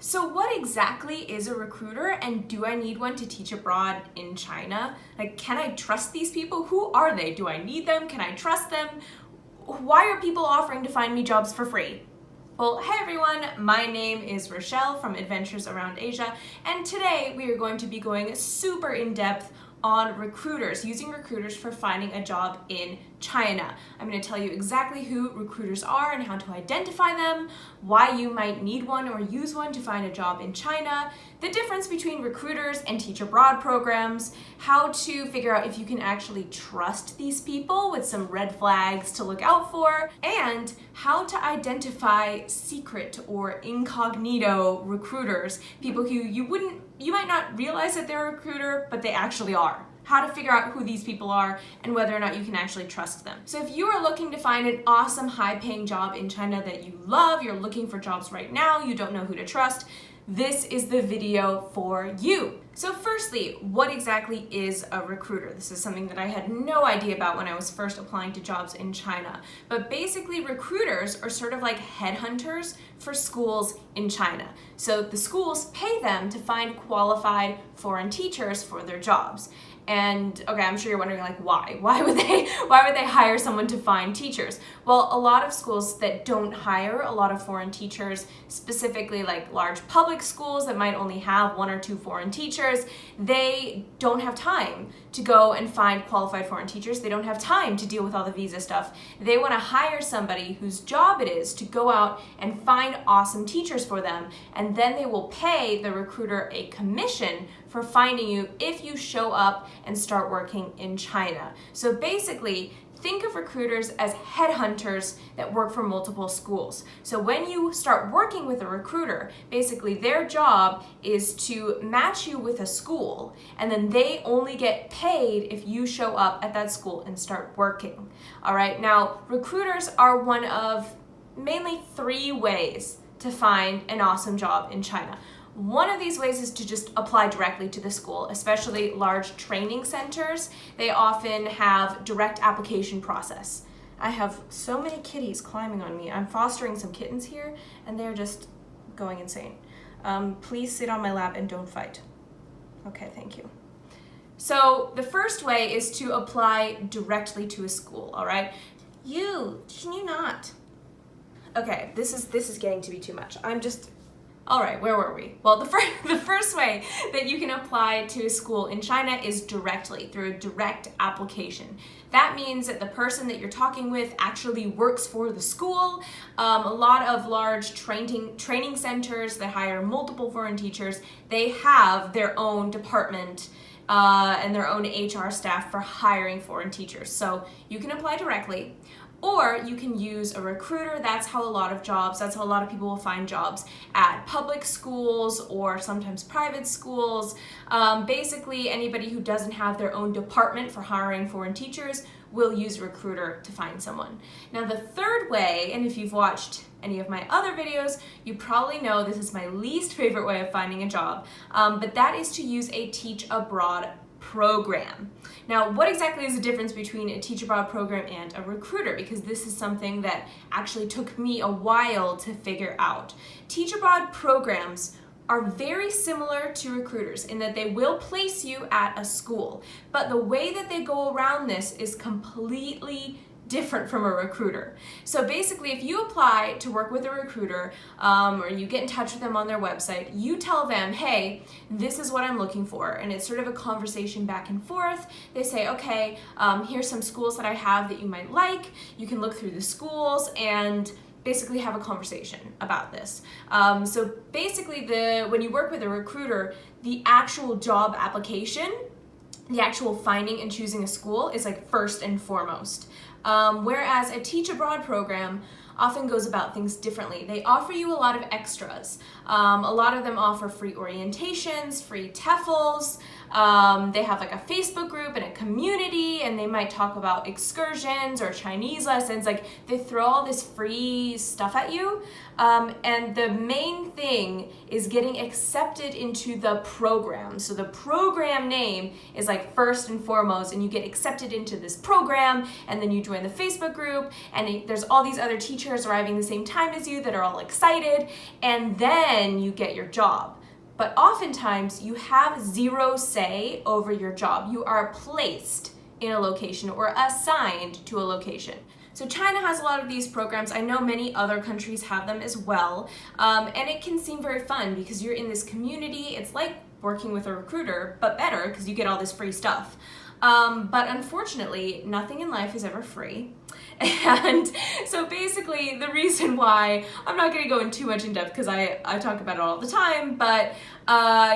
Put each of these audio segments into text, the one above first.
So what exactly is a recruiter, and do I need one to teach abroad in China? Like, can I trust these people? Who are they? Do I need them? Can I trust them? Why are people offering to find me jobs for free? Well, hey everyone, my name is Rochelle from Adventures Around Asia, and today we are going to be going super in depth on recruiters, using recruiters for finding a job in China. I'm going to tell you exactly who recruiters are and how to identify them, why you might need one or use one to find a job in China, the difference between recruiters and teach abroad programs, how to figure out if you can actually trust these people with some red flags to look out for, and how to identify secret or incognito recruiters, people who you might not realize that they're a recruiter, but they actually are. How to figure out who these people are and whether or not you can actually trust them. So if you are looking to find an awesome high-paying job in China that you love, you're looking for jobs right now, you don't know who to trust, this is the video for you. So firstly, what exactly is a recruiter? This is something that I had no idea about when I was first applying to jobs in China. But basically, recruiters are sort of like headhunters for schools in China. So the schools pay them to find qualified foreign teachers for their jobs. And okay, I'm sure you're wondering, like, why? Why would they hire someone to find teachers? Well, a lot of schools that don't hire a lot of foreign teachers, specifically like large public schools that might only have one or two foreign teachers, they don't have time to go and find qualified foreign teachers. They don't have time to deal with all the visa stuff. They want to hire somebody whose job it is to go out and find awesome teachers for them, and then they will pay the recruiter a commission for finding you if you show up and start working in China. So basically, think of recruiters as headhunters that work for multiple schools. So when you start working with a recruiter, basically their job is to match you with a school, and then they only get paid if you show up at that school and start working. All right, now recruiters are one of mainly 3 ways to find an awesome job in China. One of these ways is to just apply directly to the school, especially large training centers. They often have direct application process. I have so many kitties climbing on me. I'm fostering some kittens here, and they're just going insane. Please sit on my lap and don't fight. Okay, thank you. So the first way is to apply directly to a school, all right? Can you not? Okay, this is getting to be too much. All right, where were we? Well, the first way that you can apply to a school in China is directly, through a direct application. That means that the person that you're talking with actually works for the school. A lot of large training centers that hire multiple foreign teachers, they have their own department and their own HR staff for hiring foreign teachers. So you can apply directly. Or you can use a recruiter. That's how a lot of people will find jobs at public schools or sometimes private schools. Basically, anybody who doesn't have their own department for hiring foreign teachers will use a recruiter to find someone. Now, the third way, and if you've watched any of my other videos, you probably know this is my least favorite way of finding a job, but that is to use a teach abroad program. Now, what exactly is the difference between a teach abroad program and a recruiter? Because this is something that actually took me a while to figure out. Teach abroad programs are very similar to recruiters in that they will place you at a school, but the way that they go around this is completely different from a recruiter. So basically, if you apply to work with a recruiter or you get in touch with them on their website, you tell them, hey, this is what I'm looking for. And it's sort of a conversation back and forth. They say, okay, here's some schools that I have that you might like. You can look through the schools and basically have a conversation about this. So basically, when you work with a recruiter, the actual job application, the actual finding and choosing a school is like first and foremost. Whereas a teach abroad program often goes about things differently. They offer you a lot of extras. A lot of them offer free orientations, free TEFLs. They have like a Facebook group and a community, and they might talk about excursions or Chinese lessons. Like, they throw all this free stuff at you. And the main thing is getting accepted into the program. So the program name is like first and foremost, and you get accepted into this program, and then you join the Facebook group, and there's all these other teachers teachers arriving the same time as you that are all excited, and then you get your job. But oftentimes you have zero say over your job. You are placed in a location or assigned to a location. So China has a lot of these programs. I know many other countries have them as well. And it can seem very fun because you're in this community. It's like working with a recruiter, but better because you get all this free stuff. But unfortunately, nothing in life is ever free. And so basically the reason why, I'm not going to go in too much in depth because I talk about it all the time, but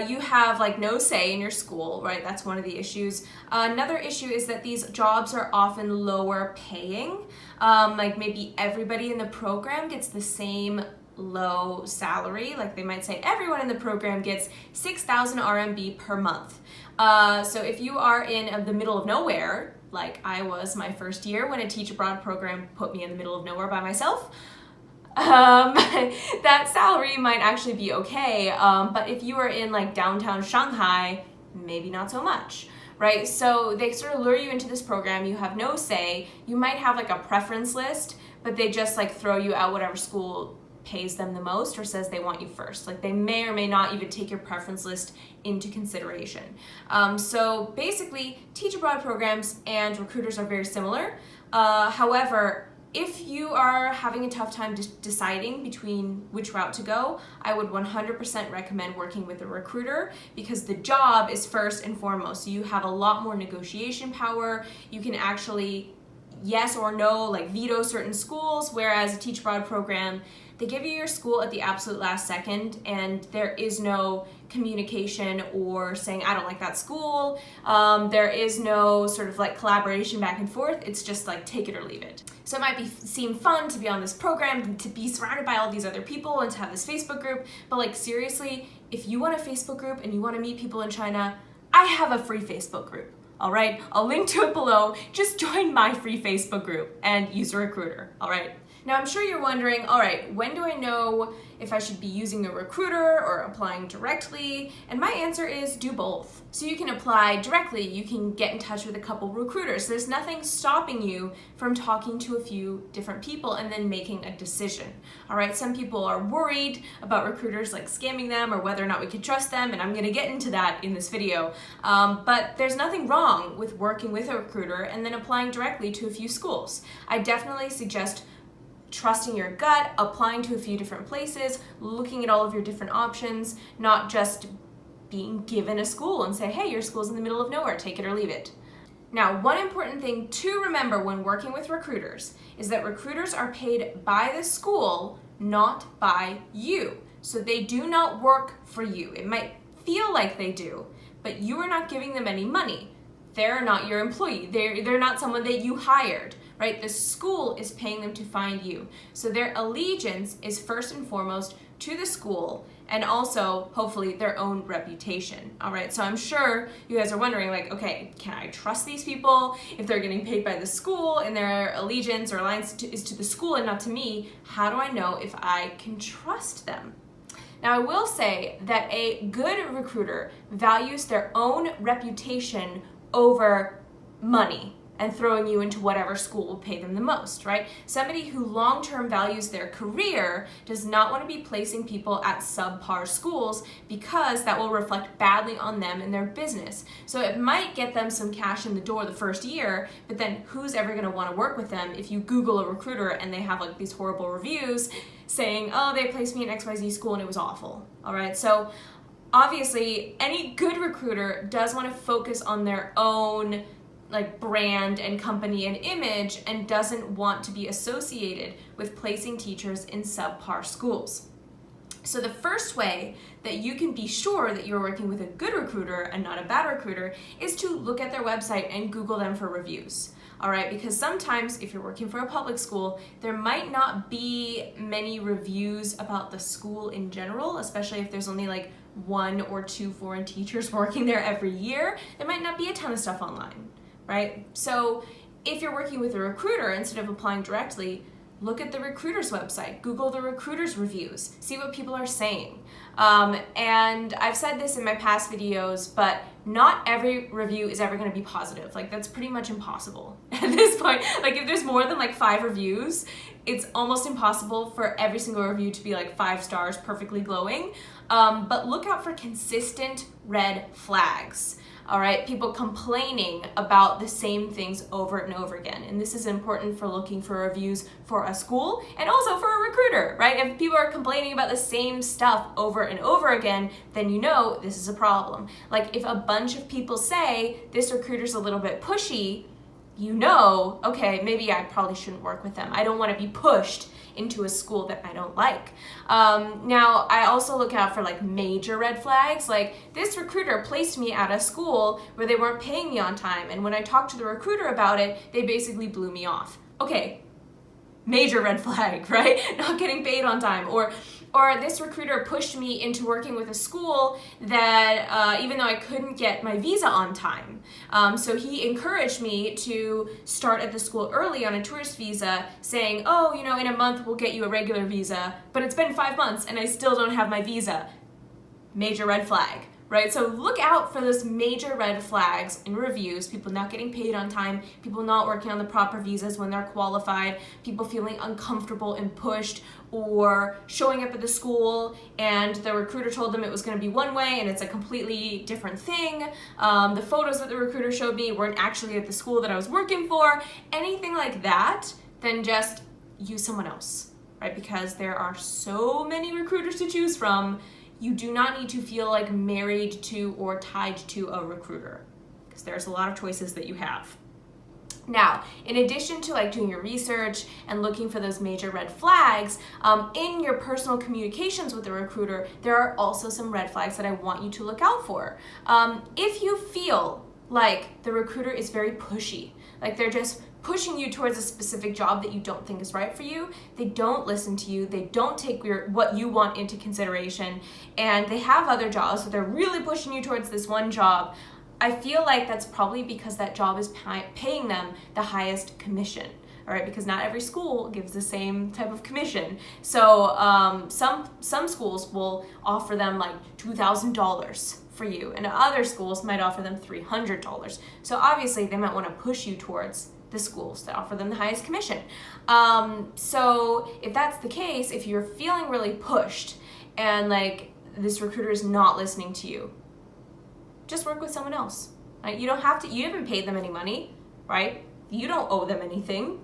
you have like no say in your school, right? That's one of the issues. Another issue is that these jobs are often lower paying. Like maybe everybody in the program gets the same low salary. Like they might say everyone in the program gets 6,000 RMB per month. So if you are in the middle of nowhere, like I was my first year when a teach abroad program put me in the middle of nowhere by myself, that salary might actually be okay. But if you are in like downtown Shanghai, maybe not so much, right? So they sort of lure you into this program. You have no say. You might have like a preference list, but they just like throw you out whatever school pays them the most or says they want you first. Like they may or may not even take your preference list into consideration. So basically, teach abroad programs and recruiters are very similar. However, if you are having a tough time deciding between which route to go, I would 100% recommend working with a recruiter because the job is first and foremost. So you have a lot more negotiation power. You can actually yes or no, like veto certain schools, whereas a teach abroad program, they give you your school at the absolute last second and there is no communication or saying, I don't like that school. There is no sort of like collaboration back and forth. It's just like take it or leave it. So it might seem fun to be on this program, to be surrounded by all these other people and to have this Facebook group. But like seriously, if you want a Facebook group and you want to meet people in China, I have a free Facebook group. All right, I'll link to it below. Just join my free Facebook group and use a recruiter. All right. Now, I'm sure you're wondering, all right, when do I know if I should be using a recruiter or applying directly? And my answer is do both. So you can apply directly, you can get in touch with a couple recruiters. There's nothing stopping you from talking to a few different people and then making a decision. All right, some people are worried about recruiters like scamming them or whether or not we can trust them, and I'm gonna get into that in this video. But there's nothing wrong with working with a recruiter and then applying directly to a few schools. I definitely suggest trusting your gut, applying to a few different places, looking at all of your different options, not just being given a school and say, hey, your school's in the middle of nowhere, take it or leave it. Now, one important thing to remember when working with recruiters is that recruiters are paid by the school, not by you. So they do not work for you. It might feel like they do, but you are not giving them any money. They're not your employee. They're not someone that you hired. Right? The school is paying them to find you. So their allegiance is first and foremost to the school and also hopefully their own reputation. All right, so I'm sure you guys are wondering like, okay, can I trust these people? If they're getting paid by the school and their allegiance or alliance is to the school and not to me, how do I know if I can trust them? Now, I will say that a good recruiter values their own reputation over money and throwing you into whatever school will pay them the most, right? Somebody who long-term values their career does not want to be placing people at subpar schools because that will reflect badly on them and their business. So it might get them some cash in the door the first year, but then who's ever going to want to work with them if you Google a recruiter and they have like these horrible reviews saying, oh, they placed me in XYZ school and it was awful, all right? So obviously, any good recruiter does want to focus on their own like brand and company and image and doesn't want to be associated with placing teachers in subpar schools. So the first way that you can be sure that you're working with a good recruiter and not a bad recruiter is to look at their website and Google them for reviews. All right, because sometimes if you're working for a public school, there might not be many reviews about the school in general, especially if there's only like 1 or 2 foreign teachers working there every year. There might not be a ton of stuff online. Right? So if you're working with a recruiter, instead of applying directly, look at the recruiter's website, Google the recruiter's reviews, see what people are saying. And I've said this in my past videos, but not every review is ever going to be positive. Like that's pretty much impossible at this point. Like if there's more than like 5 reviews, It's almost impossible for every single review to be like 5 stars, perfectly glowing. But look out for consistent red flags. All right, people complaining about the same things over and over again. And this is important for looking for reviews for a school and also for a recruiter, right? If people are complaining about the same stuff over and over again, then you know this is a problem. Like if a bunch of people say this recruiter's a little bit pushy, you know, okay, maybe I probably shouldn't work with them. I don't want to be pushed into a school that I don't like. Now, I also look out for like major red flags. Like this recruiter placed me at a school where they weren't paying me on time. And when I talked to the recruiter about it, they basically blew me off. Okay, major red flag, right? Not getting paid on time. Or this recruiter pushed me into working with a school that even though I couldn't get my visa on time. So he encouraged me to start at the school early on a tourist visa, saying, oh, you know, in a month we'll get you a regular visa, but it's been 5 months and I still don't have my visa. Major red flag. Right? So look out for those major red flags in reviews, people not getting paid on time, people not working on the proper visas when they're qualified, people feeling uncomfortable and pushed, or showing up at the school and the recruiter told them it was going to be one way and it's a completely different thing. The photos that the recruiter showed me weren't actually at the school that I was working for. Anything like that, then just use someone else, right? Because there are so many recruiters to choose from. You do not need to feel like married to or tied to a recruiter because there's a lot of choices that you have. Now, in addition to like doing your research and looking for those major red flags, in your personal communications with the recruiter, there are also some red flags that I want you to look out for. If you feel like the recruiter is very pushy, like they're just pushing you towards a specific job that you don't think is right for you, they don't listen to you, they don't take what you want into consideration, and they have other jobs, so they're really pushing you towards this one job, I feel like that's probably because that job is paying them the highest commission. All right, because not every school gives the same type of commission. So some schools will offer them like $2,000 for you, and other schools might offer them $300. So obviously they might want to push you towards the schools that offer them the highest commission. So if that's the case, if you're feeling really pushed and like this recruiter is not listening to you, just work with someone else. Right? You don't have to, you haven't paid them any money, right? You don't owe them anything.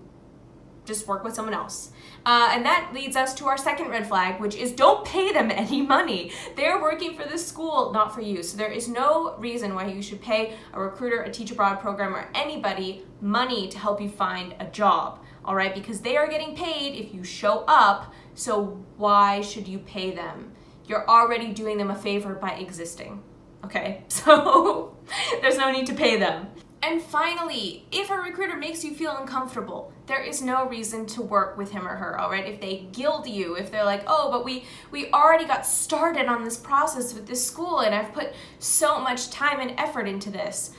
Just work with someone else. And that leads us to our second red flag, which is don't pay them any money. They're working for the school, not for you. So there is no reason why you should pay a recruiter, a teach abroad program, or anybody money to help you find a job, all right? Because they are getting paid if you show up, so why should you pay them? You're already doing them a favor by existing, okay? So there's no need to pay them. And finally, if a recruiter makes you feel uncomfortable, there is no reason to work with him or her, all right? If they guilt you, if they're like, oh, but we already got started on this process with this school and I've put so much time and effort into this.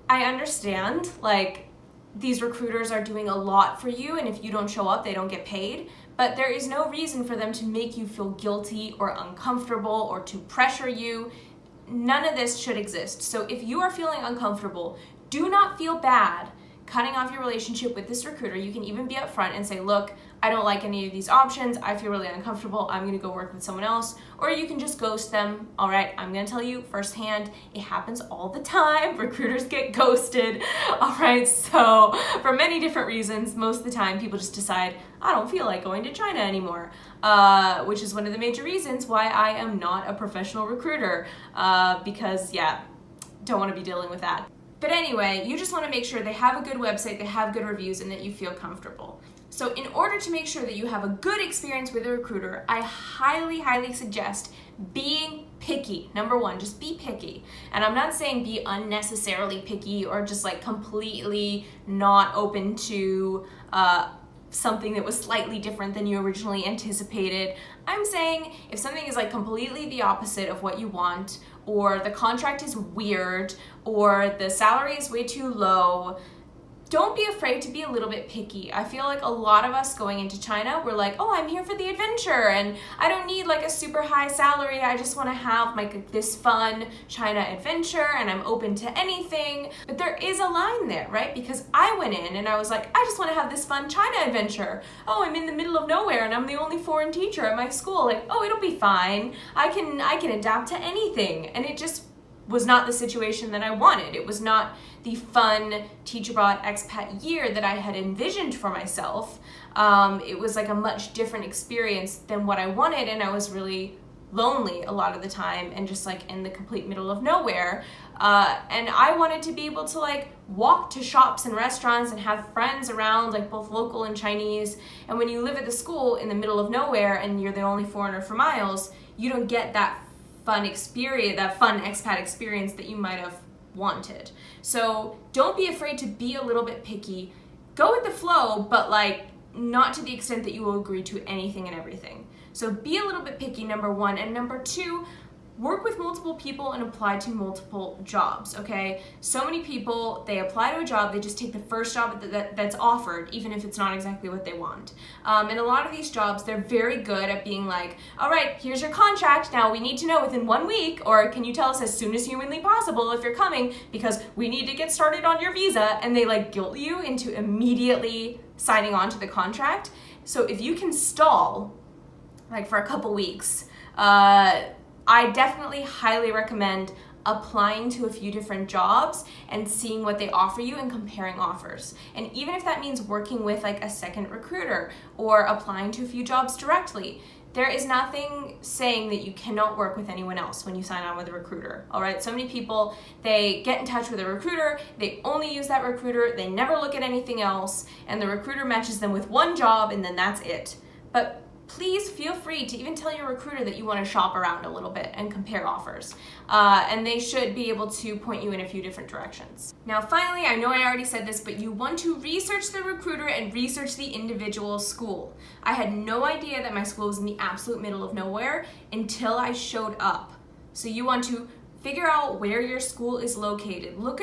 I understand, like, these recruiters are doing a lot for you, and if you don't show up, they don't get paid. But there is no reason for them to make you feel guilty or uncomfortable or to pressure you. None of this should exist. So if you are feeling uncomfortable, do not feel bad cutting off your relationship with this recruiter. You can even be upfront and say, look, I don't like any of these options. I feel really uncomfortable. I'm gonna go work with someone else. Or you can just ghost them. All right, I'm gonna tell you firsthand, it happens all the time. Recruiters get ghosted. All right, so for many different reasons, most of the time people just decide, I don't feel like going to China anymore, which is one of the major reasons why I am not a professional recruiter, because yeah, don't wanna be dealing with that. But anyway, you just want to make sure they have a good website, they have good reviews, and that you feel comfortable. So in order to make sure that you have a good experience with a recruiter, I highly, highly suggest being picky. Number one, just be picky. And I'm not saying be unnecessarily picky or just like completely not open to something that was slightly different than you originally anticipated. I'm saying if something is like completely the opposite of what you want, or the contract is weird, or the salary is way too low, don't be afraid to be a little bit picky. I feel like a lot of us going into China, we're like, oh, I'm here for the adventure and I don't need like a super high salary. I just want to have like this fun China adventure and I'm open to anything. But there is a line there, right? Because I went in and I was like, I just want to have this fun China adventure. Oh, I'm in the middle of nowhere and I'm the only foreign teacher at my school. Like, oh, it'll be fine. I can adapt to anything. And it just was not the situation that I wanted. It was not the fun teach abroad expat year that I had envisioned for myself. It was like a much different experience than what I wanted, and I was really lonely a lot of the time and just like in the complete middle of nowhere. And I wanted to be able to like walk to shops and restaurants and have friends around, like both local and Chinese. And when you live at the school in the middle of nowhere and you're the only foreigner for miles, you don't get that fun experience, that fun expat experience that you might have wanted. So don't be afraid to be a little bit picky. Go with the flow, but like not to the extent that you will agree to anything and everything. So be a little bit picky, number one. And number two, work with multiple people and apply to multiple jobs, okay? So many people, they apply to a job, they just take the first job that's offered, even if it's not exactly what they want. And a lot of these jobs, they're very good at being like, all right, here's your contract. Now we need to know within 1 week, or can you tell us as soon as humanly possible if you're coming, because we need to get started on your visa. And they like guilt you into immediately signing on to the contract. So if you can stall like for a couple weeks, I definitely highly recommend applying to a few different jobs and seeing what they offer you and comparing offers. And even if that means working with like a second recruiter or applying to a few jobs directly, there is nothing saying that you cannot work with anyone else when you sign on with a recruiter, all right? So many people, they get in touch with a recruiter, they only use that recruiter, they never look at anything else, and the recruiter matches them with one job and then that's it. But please feel free to even tell your recruiter that you want to shop around a little bit and compare offers. And they should be able to point you in a few different directions. Now, finally, I know I already said this, but you want to research the recruiter and research the individual school. I had no idea that my school was in the absolute middle of nowhere until I showed up. So you want to figure out where your school is located. Look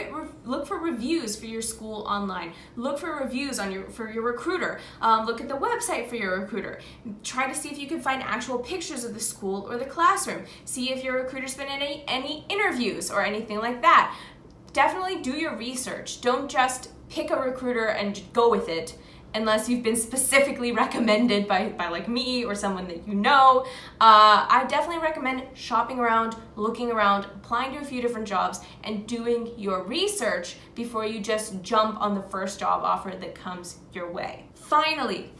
for reviews for your school online. Look for reviews for your recruiter. Look at the website for your recruiter. Try to see if you can find actual pictures of the school or the classroom. See if your recruiter's been in any interviews or anything like that. Definitely do your research. Don't just pick a recruiter and go with it unless you've been specifically recommended by like me or someone that you know. I definitely recommend shopping around, looking around, applying to a few different jobs, and doing your research before you just jump on the first job offer that comes your way. Finally,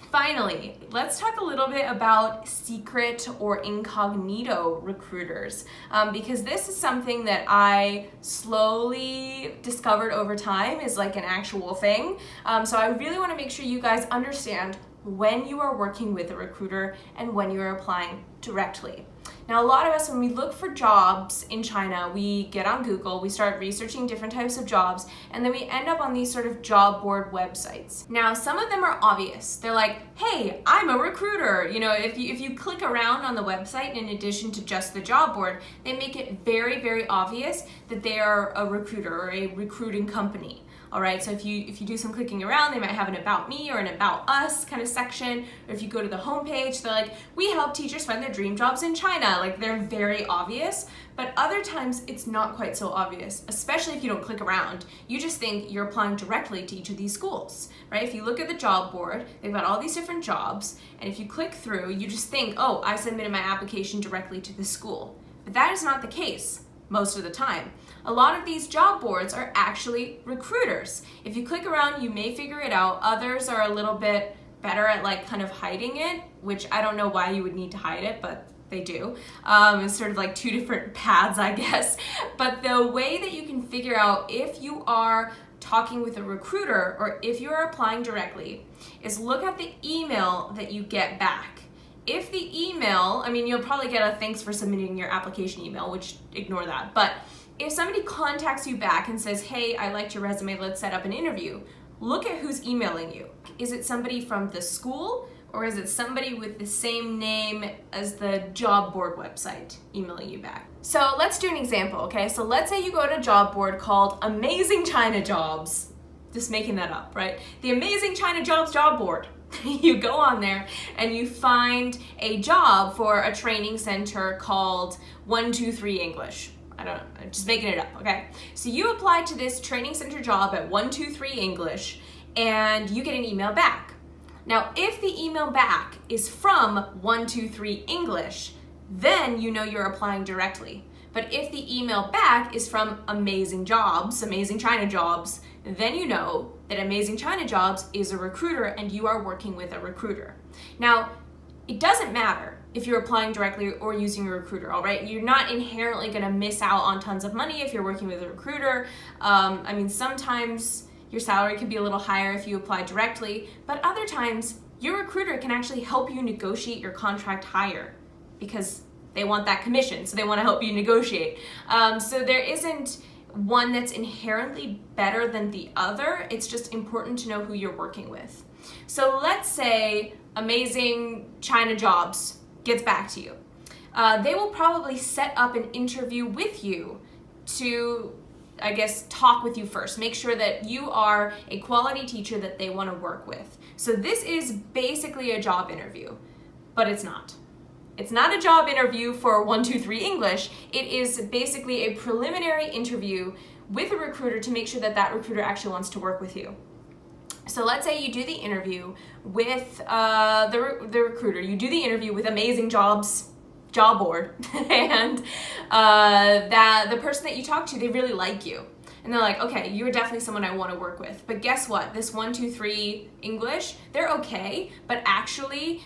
let's talk a little bit about secret or incognito recruiters, because this is something that I slowly discovered over time is like an actual thing. So I really want to make sure you guys understand when you are working with a recruiter and when you are applying directly. Now, a lot of us, when we look for jobs in China, we get on Google, we start researching different types of jobs, and then we end up on these sort of job board websites. Now, some of them are obvious. They're like, hey, I'm a recruiter. You know, if you click around on the website, in addition to just the job board, they make it very, very obvious that they are a recruiter or a recruiting company. All right, so if you do some clicking around, they might have an About Me or an About Us kind of section. Or if you go to the homepage, they're like, we help teachers find their dream jobs in China. Like, they're very obvious, but other times it's not quite so obvious, especially if you don't click around. You just think you're applying directly to each of these schools, right? If you look at the job board, they've got all these different jobs, and if you click through, you just think, oh, I submitted my application directly to the school. But that is not the case most of the time. A lot of these job boards are actually recruiters. If you click around, you may figure it out. Others are a little bit better at like kind of hiding it, which I don't know why you would need to hide it, but they do. It's sort of like two different paths, I guess. But the way that you can figure out if you are talking with a recruiter or if you are applying directly is look at the email that you get back. If the email, I mean, you'll probably get a thanks for submitting your application email, which ignore that. But if somebody contacts you back and says, hey, I liked your resume, let's set up an interview, look at who's emailing you. Is it somebody from the school or is it somebody with the same name as the job board website emailing you back? So let's do an example, okay? So let's say you go to a job board called Amazing China Jobs. just making that up, right? The Amazing China Jobs job board. You go on there and you find a job for a training center called 123 English. I'm just making it up, okay? So you apply to this training center job at 123 English and you get an email back. Now, if the email back is from 123 English, then you know you're applying directly. But if the email back is from Amazing Jobs, Amazing China Jobs, then you know that Amazing China Jobs is a recruiter and you are working with a recruiter. Now, it doesn't matter if you're applying directly or using a recruiter, all right? You're not inherently gonna miss out on tons of money if you're working with a recruiter. I mean, sometimes your salary could be a little higher if you apply directly, but other times your recruiter can actually help you negotiate your contract higher because they want that commission, so they want to help you negotiate. So there isn't one that's inherently better than the other. It's just important to know who you're working with. So let's say Amazing China Jobs gets back to you. They will probably set up an interview with you to, I guess, talk with you first. Make sure that you are a quality teacher that they want to work with. So this is basically a job interview, but it's not. It's not a job interview for 123 English. It is basically a preliminary interview with a recruiter to make sure that that recruiter actually wants to work with you. So let's say you do the interview with the recruiter. You do the interview with Amazing Jobs job board, and that the person that you talk to, they really like you. And they're like, okay, you're definitely someone I want to work with. But guess what? This 123 English, they're okay, but actually,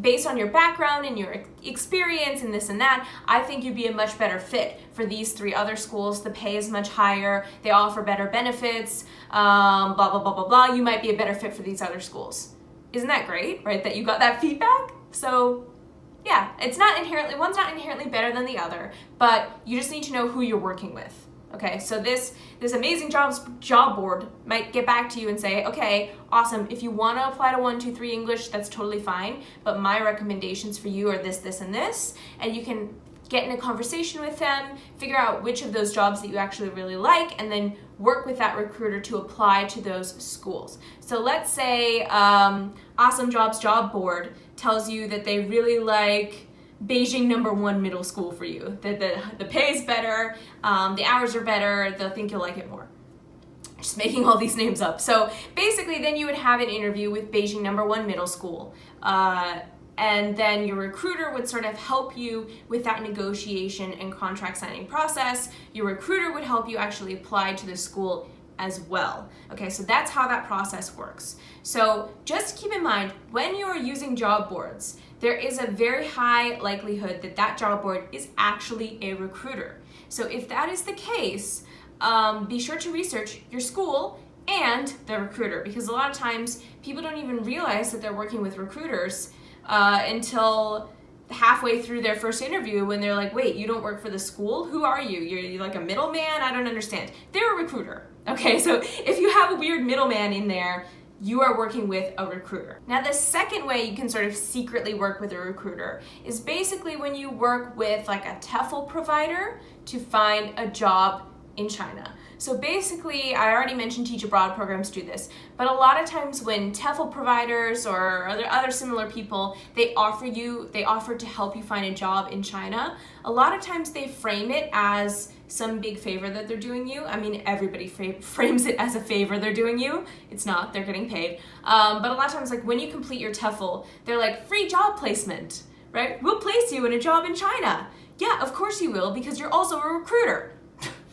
based on your background and your experience and this and that, I think you'd be a much better fit for these 3 other schools. The pay is much higher. They offer better benefits, blah, blah, blah, blah, blah. You might be a better fit for these other schools. Isn't that great, right? That you got that feedback? So yeah, one's not inherently better than the other, but you just need to know who you're working with. Okay, so this Amazing Jobs job board might get back to you and say, okay, awesome, if you want to apply to 123 English, that's totally fine, but my recommendations for you are this, this, and this, and you can get in a conversation with them, figure out which of those jobs that you actually really like, and then work with that recruiter to apply to those schools. So let's say Awesome Jobs job board tells you that they really like Beijing #1 middle school for you. The pay is better, the hours are better, they'll think you'll like it more. Just making all these names up. So basically then you would have an interview with Beijing #1 middle school. And then your recruiter would sort of help you with that negotiation and contract signing process. Your recruiter would help you actually apply to the school as well. Okay, so that's how that process works. So just keep in mind, when you are using job boards, there is a very high likelihood that that job board is actually a recruiter. So if that is the case, be sure to research your school and the recruiter, because a lot of times people don't even realize that they're working with recruiters until halfway through their first interview when they're like, wait, you don't work for the school? Who are you? You're like a middleman? I don't understand. They're a recruiter. Okay, so if you have a weird middleman in there, you are working with a recruiter. Now, the second way you can sort of secretly work with a recruiter is basically when you work with like a TEFL provider to find a job in China. So basically, I already mentioned teach abroad programs do this, but a lot of times when TEFL providers or other similar people, they offer to help you find a job in China, a lot of times they frame it as some big favor that they're doing you. I mean, everybody frames it as a favor they're doing you. It's not, they're getting paid. But a lot of times, like when you complete your TEFL, they're like, free job placement, right? We'll place you in a job in China. Yeah, of course you will, because you're also a recruiter.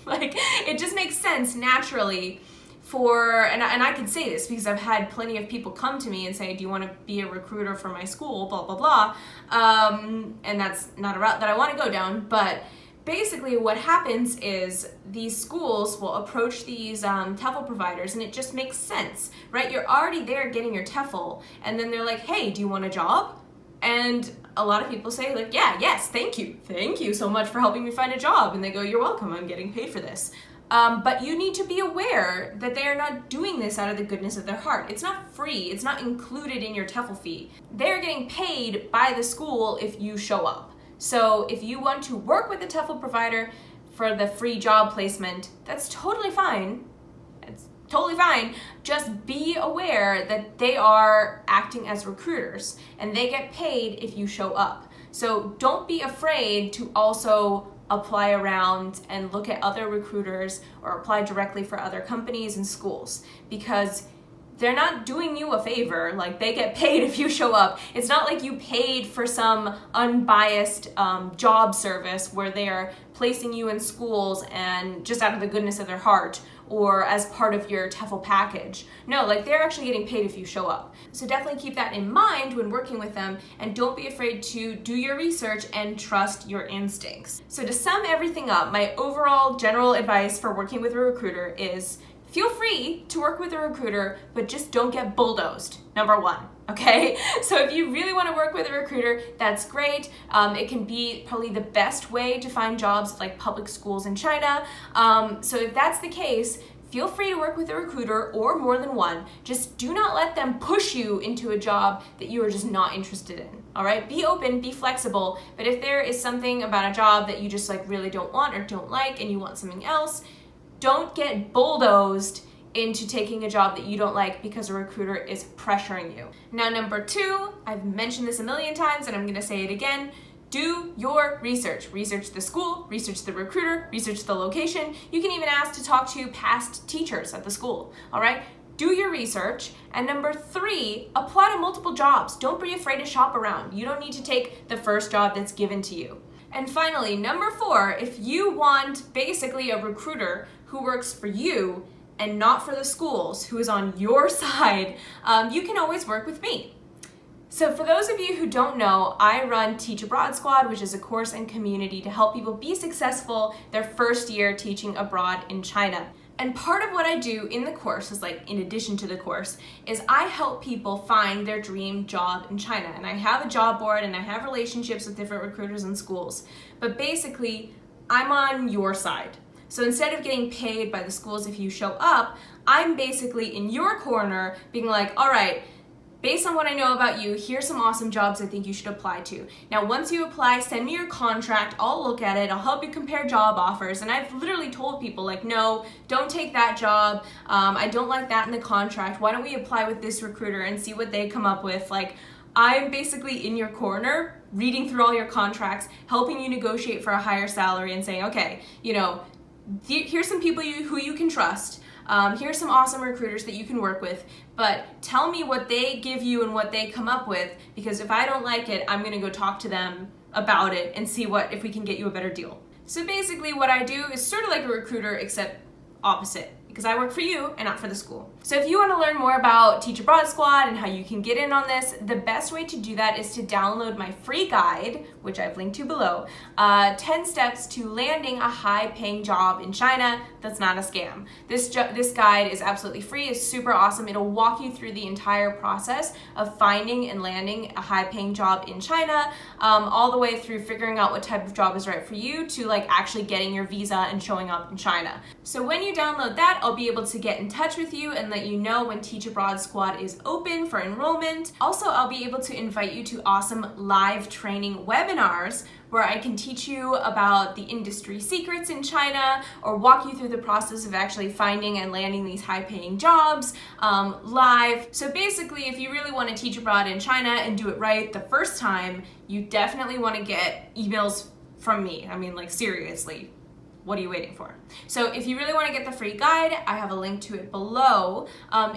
Like, it just makes sense naturally for, and I can say this because I've had plenty of people come to me and say, do you want to be a recruiter for my school, blah, blah, blah. And that's not a route that I want to go down, but basically what happens is these schools will approach these TEFL providers, and it just makes sense, right? You're already there getting your TEFL, and then they're like, hey, do you want a job? And a lot of people say like, yeah, yes, thank you so much for helping me find a job. And they go, you're welcome, I'm getting paid for this. But you need to be aware that they are not doing this out of the goodness of their heart. It's not free, it's not included in your TEFL fee. They're getting paid by the school if you show up. So if you want to work with the TEFL provider for the free job placement, that's totally fine. It's totally fine. Just be aware that they are acting as recruiters and they get paid if you show up. So don't be afraid to also apply around and look at other recruiters or apply directly for other companies and schools, because they're not doing you a favor. Like, they get paid if you show up. It's not like you paid for some unbiased job service where they're placing you in schools and just out of the goodness of their heart or as part of your TEFL package. No, like, they're actually getting paid if you show up. So definitely keep that in mind when working with them, and don't be afraid to do your research and trust your instincts. So to sum everything up, my overall general advice for working with a recruiter is feel free to work with a recruiter, but just don't get bulldozed, number one, okay? So if you really want to work with a recruiter, that's great. It can be probably the best way to find jobs like public schools in China. So if that's the case, feel free to work with a recruiter or more than one. Just do not let them push you into a job that you are just not interested in, all right? Be open, be flexible, but if there is something about a job that you just like really don't want or don't like and you want something else, don't get bulldozed into taking a job that you don't like because a recruiter is pressuring you. Now, number two, I've mentioned this a million times and I'm gonna say it again, do your research. Research the school, research the recruiter, research the location. You can even ask to talk to past teachers at the school, all right? Do your research. And number three, apply to multiple jobs. Don't be afraid to shop around. You don't need to take the first job that's given to you. And finally, number four, if you want basically a recruiter who works for you and not for the schools, who is on your side, you can always work with me. So for those of you who don't know, I run Teach Abroad Squad, which is a course and community to help people be successful their first year teaching abroad in China. And part of what I do in the course is, like, in addition to the course, is I help people find their dream job in China. And I have a job board and I have relationships with different recruiters and schools. But basically, I'm on your side. So instead of getting paid by the schools if you show up, I'm basically in your corner being like, all right, based on what I know about you, here's some awesome jobs I think you should apply to. Now, once you apply, send me your contract, I'll look at it, I'll help you compare job offers. And I've literally told people, like, no, don't take that job. I don't like that in the contract. Why don't we apply with this recruiter and see what they come up with? Like, I'm basically in your corner, reading through all your contracts, helping you negotiate for a higher salary and saying, okay, you know, here's some people who you can trust. Here's some awesome recruiters that you can work with, but tell me what they give you and what they come up with, because if I don't like it, I'm gonna go talk to them about it and see if we can get you a better deal. So basically what I do is sort of like a recruiter, except opposite, because I work for you and not for the school. So if you want to learn more about Teach Abroad Squad and how you can get in on this, the best way to do that is to download my free guide, which I've linked to below, 10 steps to landing a high-paying job in China that's not a scam. This guide is absolutely free, it's super awesome. It'll walk you through the entire process of finding and landing a high-paying job in China, all the way through figuring out what type of job is right for you to like actually getting your visa and showing up in China. So when you download that, I'll be able to get in touch with you and let you know when Teach Abroad Squad is open for enrollment. Also, I'll be able to invite you to awesome live training webinars where I can teach you about the industry secrets in China or walk you through the process of actually finding and landing these high-paying jobs live. So basically, if you really want to teach abroad in China and do it right the first time, you definitely want to get emails from me. I mean, like, seriously. What are you waiting for? So if you really want to get the free guide, I have a link to it below.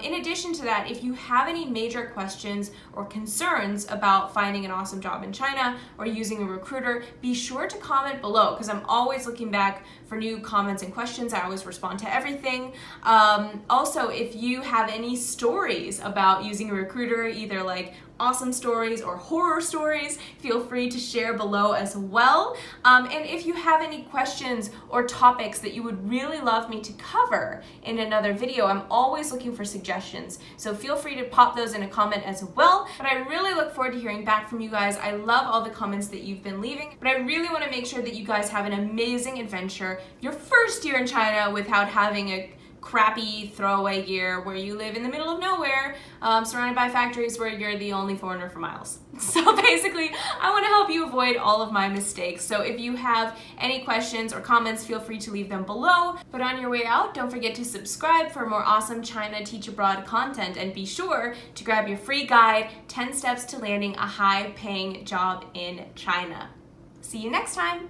In addition to that, if you have any major questions or concerns about finding an awesome job in China or using a recruiter, be sure to comment below, because I'm always looking back for new comments and questions. I always respond to everything. Also, if you have any stories about using a recruiter, either like awesome stories or horror stories, feel free to share below as well. And if you have any questions or topics that you would really love me to cover in another video, I'm always looking for suggestions. So feel free to pop those in a comment as well. But I really look forward to hearing back from you guys. I love all the comments that you've been leaving, but I really want to make sure that you guys have an amazing adventure your first year in China without having a crappy throwaway year where you live in the middle of nowhere surrounded by factories where you're the only foreigner for miles. So basically, I want to help you avoid all of my mistakes. So if you have any questions or comments, feel free to leave them below. But on your way out, don't forget to subscribe for more awesome China Teach Abroad content, and be sure to grab your free guide, 10 Steps to Landing a High-Paying Job in China. See you next time.